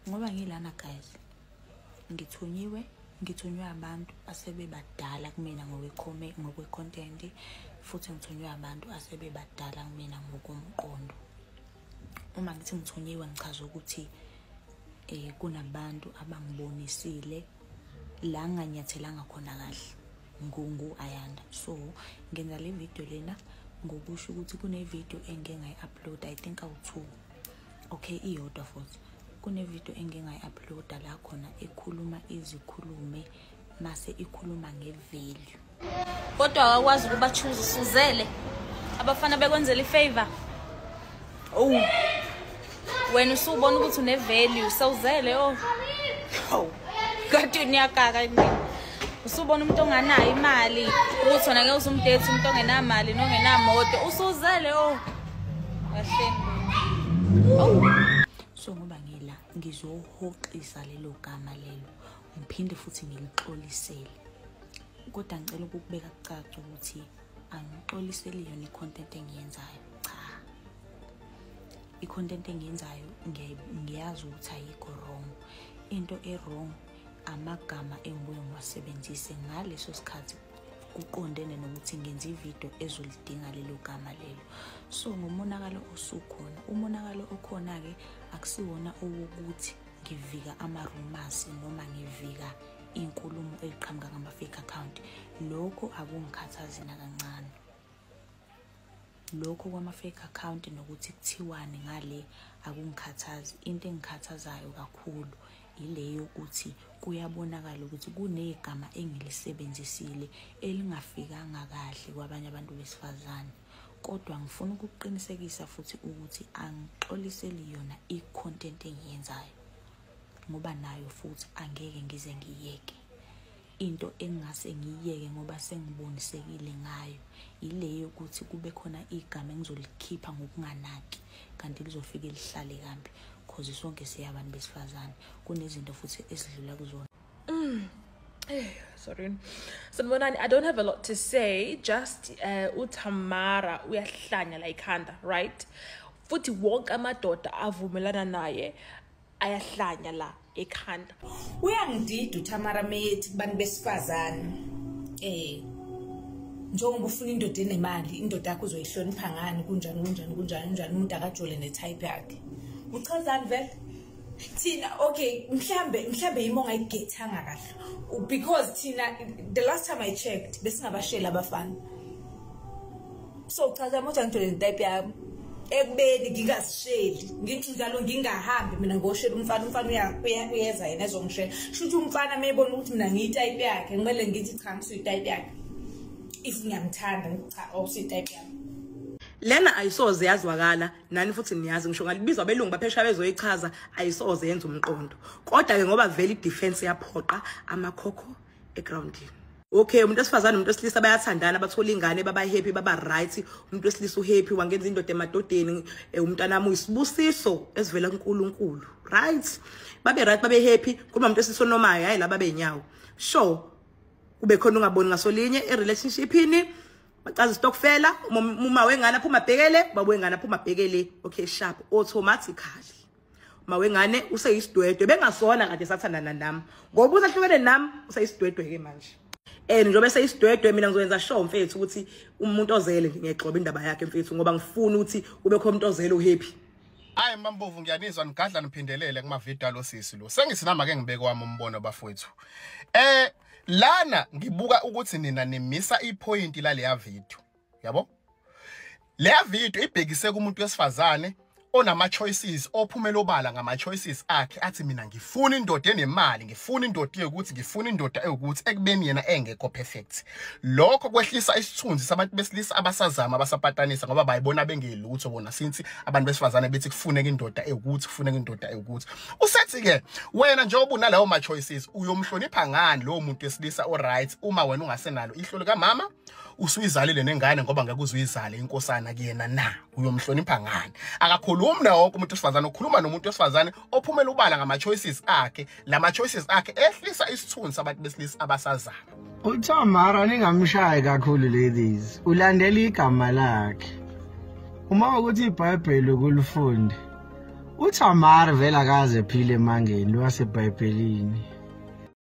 ngoba ngilana guys ngithonywe abantu asebebadala kumina ngokwe content futhi ngithonywe abantu asebebadala kumina ngokomqondo. Uma ngithi ngithonyiwe ngichaza ukuthi kunabantu abangibonisile la nganyathelanga khona kahle ngungu Ayanda. So ngenza le video lena ngokusho ukuthi kune video engeke ngayi-upload, I think awu2 okay iyodwa futhi kune video engeke ngayi-upload la khona ekhuluma izikhulume mase ikhuluma ngevalue. Kodwa akwazi ukuba choose Suzele abafana bekwenzela ifavor. Oh wena usubona ukuthi une value sawuzele kanti niyakaka kimi. Usubona umuntu onganayo imali ukuthi wona ngeke usumdate umuntu ongenamali nongenamoto usuzele so ngoba ngila ngizohoxisa lelo gama lelo ngiphinde futhi ngilixolisele. Kodwa ngicela ukubeka kucaca ukuthi angixoliseli yona i-content engiyenzayo. Cha, i-content engiyenzayo ngiyazi ukuthi ayikho wrong. Into e-wrong amagama engibuye ngiwasebenzise ngaleso sikhathi kuqondene nokuthi ngenza ivideo ezolidinga lelo gama lelo. So ngomonakalo osukhona, umonakalo okhona ke akusiwona owokuthi ngivika ama-rumors noma ngivika inkulumo eqhamuka ngama-fake account. Lokho akungikhathazi nakancane. Lokho kwama-fake account nokuthi kuthiwane ngale akungikhathazi. Into engikhathazayo kakhulu ile yokuthi kuyabonakala ukuthi kunegama engilisebenzisile elingafikanga kahle kwabanye abantu besifazane. Kodwa ngifuna ukuqinisekisa futhi ukuthi angixoliseli yona i-content engiyenzayo ngoba nayo futhi angeke ngize ngiyeke. Into engase ngiyeke ngoba sengibonisekile ngayo ile yokuthi kube khona igama engizolikhipha ngokunganaki kanti lizofika lihlale kambi because sonke siyabantu besifazane kunezinto futhi esidlula kuzona. Sorry. Sanibonani, I don't have a lot to say, just uTamara uyahlanya la ikhanda, right? Futhi wonke amadoda avumelana naye ayahlanya la ekhanda. Uyangidida uTamara methi kubantu besifazane. Njengoba ufuna indoda enemali, indoda yakho uzoyihlonipha ngani kunjani umuntu akajole netype yakhe. Uchazani vele? Tina okay mhlambe imo ngayigethanga kahle because Tina the last time I checked besingabashela abafana. So chaza manje ngithole netype yami ekubeni ngingazisheli ngithi njalo ngingahambi mina ngoshela umfana uyeza yena ezongishela shuthi umfana mayebona ukuthi mina ngiyitype yakhe ngimele ngithi cha ngisuyitype yakhe if ngiyamthanda cha awusitype yakhe. Lena ayisoze yazwakala nani futhi niyazi ngisho ngalibizwa abelungu baphesha bezoyichaza ayisoze yenza umqondo. Kodwa ke ngoba vele idefense yaphoqa amakhokho egroundini. Okay, umuntu esifazana umuntu esilisa bayathandana bathola ingane baba happy baba right, umuntu esilisa uhappy wangenza indoda emadodeni umntana wami uyisibusiso esivela kuNkulunkulu, right? Babe right babe happy kuba umuntu esilisa nomayo hayi laba benyawo. Sure kube khona ungaboni ngasolinye e-relationshipini bacaza stokfela uma wengane aphuma bhekele babwengane aphuma bhekele. Okay sharp automatically uma wengane useyisidwedwe bengasona kade sathandana nami ngoba usahlukene nami useyisidwedwe ke manje. Njobe seyisidwedwe mina ngizoyenza show mfethu ukuthi umuntu ozele ngiyexoba indaba yakhe mfethu ngoba ngifuna ukuthi kube khona umuntu ozele uhappy. Hayi mambovu ngiyanizwa nigadla niphindelele kuma video lo sisi lo. Sengisinama ke ngibeke wami umbono bafowethu. Lana ngibuka ukuthi nina nimisa ipoint la leya video. Yabo? Leya video ibhekise kumuntu wesifazane onama choices ophumela obala ngama choices akhe athi mina ngifuna indoda enemali, ngifuna indoda ukuthi ngifuna indoda ukuthi ekubeni yena engekho perfect. Lokho kwehlisa isithunzi sabantu besilisa abasazama abasapatanisa ngoba bayibona bengelutho bona since abantu besifazane bethi kufuneka indoda ukuthi kufuneka indoda ukuthi. Usethi ke wena njengoba unalawo ma choices uyomhlonipha ngani lo muntu wesilisa o right uma wena ungasenalo ihlolo kaMama usuyizalile nengane ngoba ngeke uzuyizale inkosana kuyena na uyomhlonipha ngani. Akakhulumi nawo wonke umuntu wesifazane ukhuluma nomuntu wesifazane ophumela ubala ngama choices akhe. Lama choices akhe ehlisa isithunzi sabantu besilisa abasazana. uTamara ningamshayi kakhulu ladies ulandela igama lakhe. Uma ukuthi iBhayibheli ukulifunde uThamara vele akaze ephile emangeni wasebhayibhelini.